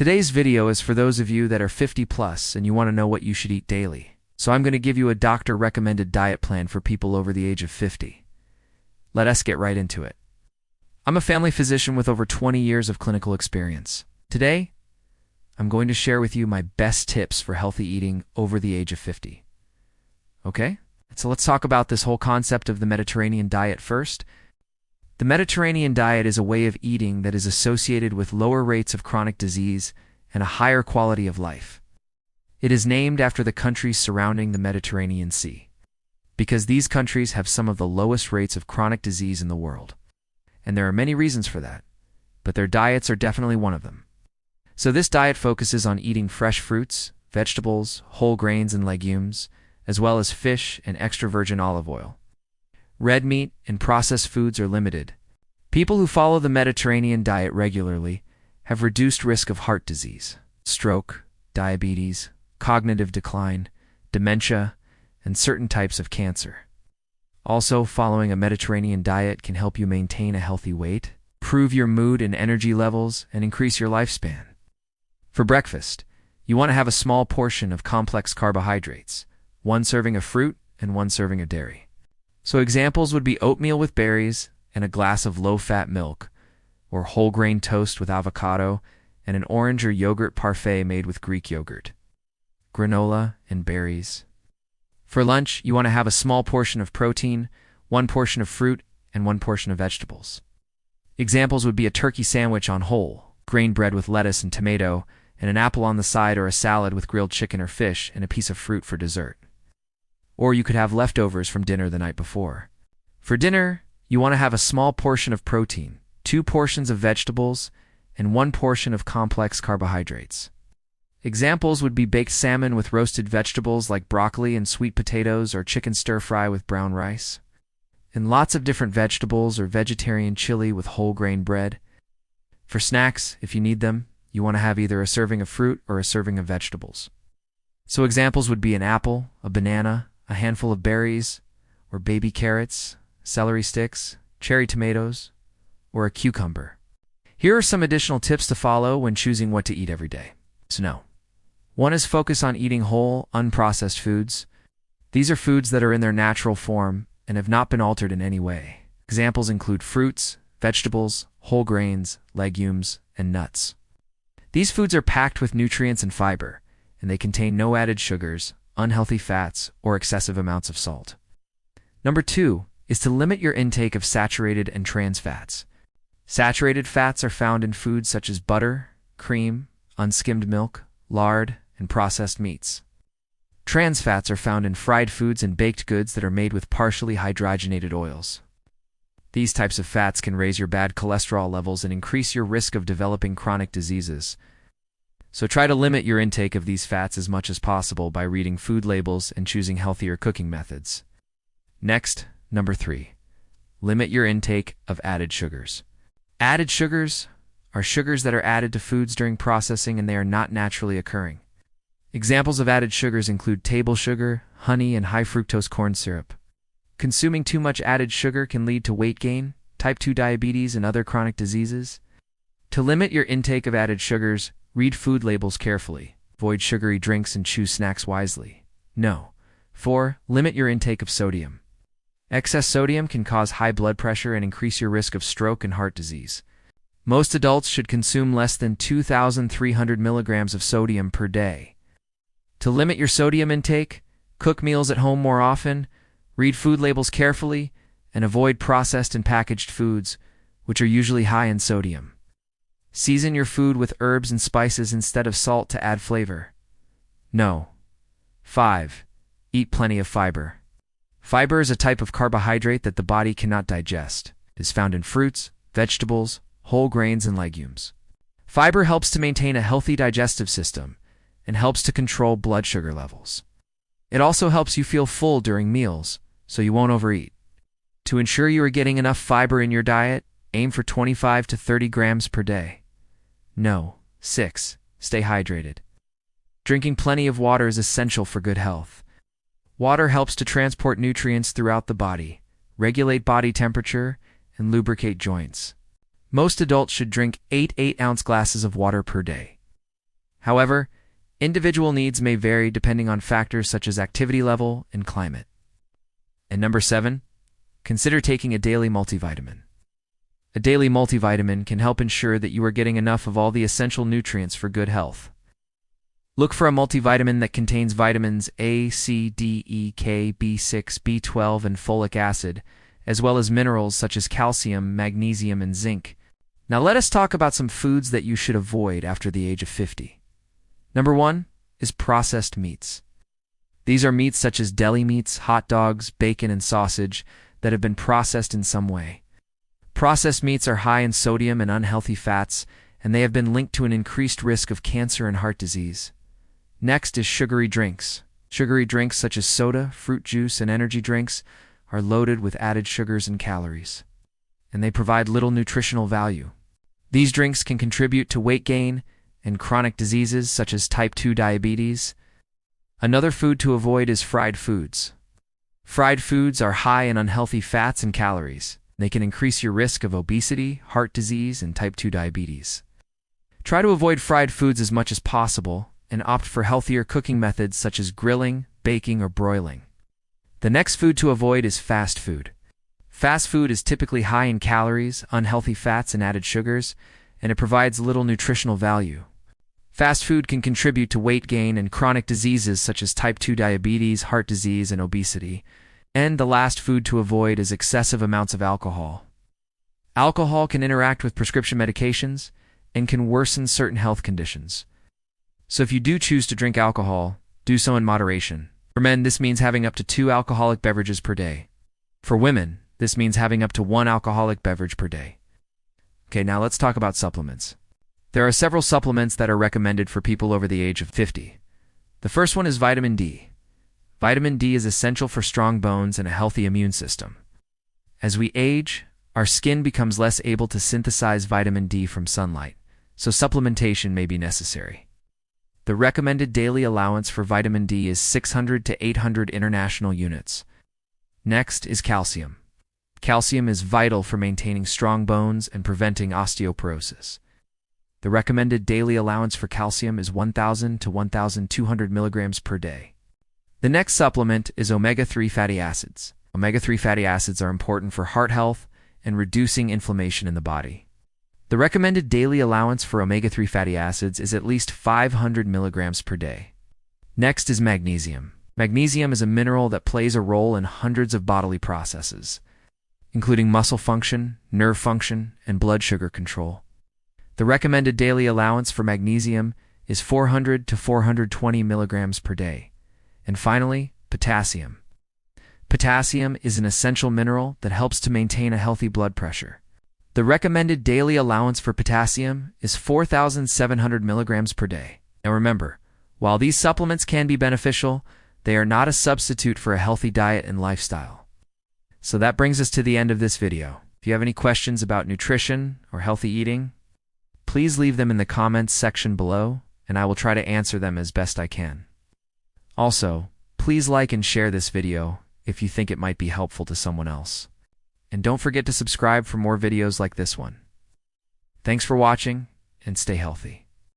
Today's video is for those of you that are 50 plus and you want to know what you should eat daily. So I'm going to give you a doctor-recommended diet plan for people over the age of 50. Let us get right into it. I'm a family physician with over 20 years of clinical experience. Today, I'm going to share with you my best tips for healthy eating over the age of 50. Okay? So let's talk about this whole concept of the Mediterranean diet first. The Mediterranean diet is a way of eating that is associated with lower rates of chronic disease and a higher quality of life. It is named after the countries surrounding the Mediterranean Sea, because these countries have some of the lowest rates of chronic disease in the world. And there are many reasons for that, but their diets are definitely one of them. So this diet focuses on eating fresh fruits, vegetables, whole grains and legumes, as well as fish and extra virgin olive oil. Red meat and processed foods are limited. People who follow the Mediterranean diet regularly have reduced risk of heart disease, stroke, diabetes, cognitive decline, dementia, and certain types of cancer. Also, following a Mediterranean diet can help you maintain a healthy weight, improve your mood and energy levels, and increase your lifespan. For breakfast, you want to have a small portion of complex carbohydrates, 1 serving of fruit and 1 serving of dairy. So examples would be oatmeal with berries and a glass of low-fat milk, or whole grain toast with avocado and an orange or yogurt parfait made with Greek yogurt, granola and berries. For lunch, you want to have a small portion of protein, 1 portion of fruit, and 1 portion of vegetables. Examples would be a turkey sandwich on whole grain bread with lettuce and tomato, and an apple on the side, or a salad with grilled chicken or fish and a piece of fruit for dessert. Or you could have leftovers from dinner the night before. For dinner, you want to have a small portion of protein, 2 portions of vegetables, and 1 portion of complex carbohydrates. Examples would be baked salmon with roasted vegetables like broccoli and sweet potatoes, or chicken stir-fry with brown rice, and lots of different vegetables, or vegetarian chili with whole grain bread. For snacks, if you need them, you want to have either a serving of fruit or a serving of vegetables. So examples would be an apple, a banana, a handful of berries, or baby carrots, celery sticks, cherry tomatoes, or a cucumber. Here are some additional tips to follow when choosing what to eat every day. So no. 1 is focus on eating whole, unprocessed foods. These are foods that are in their natural form and have not been altered in any way. Examples include fruits, vegetables, whole grains, legumes, and nuts. These foods are packed with nutrients and fiber, and they contain no added sugars, unhealthy fats, or excessive amounts of salt. Number 2 is to limit your intake of saturated and trans fats. Saturated fats are found in foods such as butter, cream, unskimmed milk, lard, and processed meats. Trans fats are found in fried foods and baked goods that are made with partially hydrogenated oils. These types of fats can raise your bad cholesterol levels and increase your risk of developing chronic diseases. So try to limit your intake of these fats as much as possible by reading food labels and choosing healthier cooking methods. Next, number 3. Limit your intake of added sugars. Added sugars are sugars that are added to foods during processing and they are not naturally occurring. Examples of added sugars include table sugar, honey, and high fructose corn syrup. Consuming too much added sugar can lead to weight gain, type 2 diabetes, and other chronic diseases. To limit your intake of added sugars, read food labels carefully, avoid sugary drinks, and choose snacks wisely. No. 4. Limit your intake of sodium. Excess sodium can cause high blood pressure and increase your risk of stroke and heart disease. Most adults should consume less than 2,300 milligrams of sodium per day. To limit your sodium intake, cook meals at home more often, read food labels carefully, and avoid processed and packaged foods, which are usually high in sodium. Season your food with herbs and spices instead of salt to add flavor. No. 5. Eat plenty of fiber. Fiber is a type of carbohydrate that the body cannot digest. It is found in fruits, vegetables, whole grains, and legumes. Fiber helps to maintain a healthy digestive system and helps to control blood sugar levels. It also helps you feel full during meals, so you won't overeat. To ensure you are getting enough fiber in your diet, aim for 25 to 30 grams per day. No. 6. Stay hydrated. Drinking plenty of water is essential for good health. Water helps to transport nutrients throughout the body, regulate body temperature, and lubricate joints. Most adults should drink 8 8-ounce glasses of water per day. However, individual needs may vary depending on factors such as activity level and climate. And number 7, consider taking a daily multivitamin. A daily multivitamin can help ensure that you are getting enough of all the essential nutrients for good health. Look for a multivitamin that contains vitamins A, C, D, E, K, B6, B12, and folic acid, as well as minerals such as calcium, magnesium, and zinc. Now let us talk about some foods that you should avoid after the age of 50. Number 1 is processed meats. These are meats such as deli meats, hot dogs, bacon, and sausage that have been processed in some way. Processed meats are high in sodium and unhealthy fats, and they have been linked to an increased risk of cancer and heart disease. Next is sugary drinks. Sugary drinks such as soda, fruit juice, and energy drinks are loaded with added sugars and calories, and they provide little nutritional value. These drinks can contribute to weight gain and chronic diseases such as type 2 diabetes. Another food to avoid is fried foods. Fried foods are high in unhealthy fats and calories. They can increase your risk of obesity, heart disease, and type 2 diabetes. Try to avoid fried foods as much as possible and opt for healthier cooking methods such as grilling, baking, or broiling. The next food to avoid is fast food. Fast food is typically high in calories, unhealthy fats, and added sugars, and it provides little nutritional value. Fast food can contribute to weight gain and chronic diseases such as type 2 diabetes, heart disease, and obesity. And the last food to avoid is excessive amounts of alcohol. Alcohol can interact with prescription medications and can worsen certain health conditions. So if you do choose to drink alcohol, do so in moderation. For men, this means having up to 2 alcoholic beverages per day. For women, this means having up to 1 alcoholic beverage per day. Okay, now let's talk about supplements. There are several supplements that are recommended for people over the age of 50. The first one is vitamin D. Vitamin D is essential for strong bones and a healthy immune system. As we age, our skin becomes less able to synthesize vitamin D from sunlight, so supplementation may be necessary. The recommended daily allowance for vitamin D is 600 to 800 international units. Next is calcium. Calcium is vital for maintaining strong bones and preventing osteoporosis. The recommended daily allowance for calcium is 1,000 to 1,200 milligrams per day. The next supplement is omega-3 fatty acids. Omega-3 fatty acids are important for heart health and reducing inflammation in the body. The recommended daily allowance for omega-3 fatty acids is at least 500 milligrams per day. Next is magnesium. Magnesium is a mineral that plays a role in hundreds of bodily processes, including muscle function, nerve function, and blood sugar control. The recommended daily allowance for magnesium is 400 to 420 milligrams per day. And finally, potassium. Potassium is an essential mineral that helps to maintain a healthy blood pressure. The recommended daily allowance for potassium is 4,700 milligrams per day. Now remember, while these supplements can be beneficial, they are not a substitute for a healthy diet and lifestyle. So that brings us to the end of this video. If you have any questions about nutrition or healthy eating, please leave them in the comments section below, and I will try to answer them as best I can. Also, please like and share this video if you think it might be helpful to someone else. And don't forget to subscribe for more videos like this one. Thanks for watching, and stay healthy.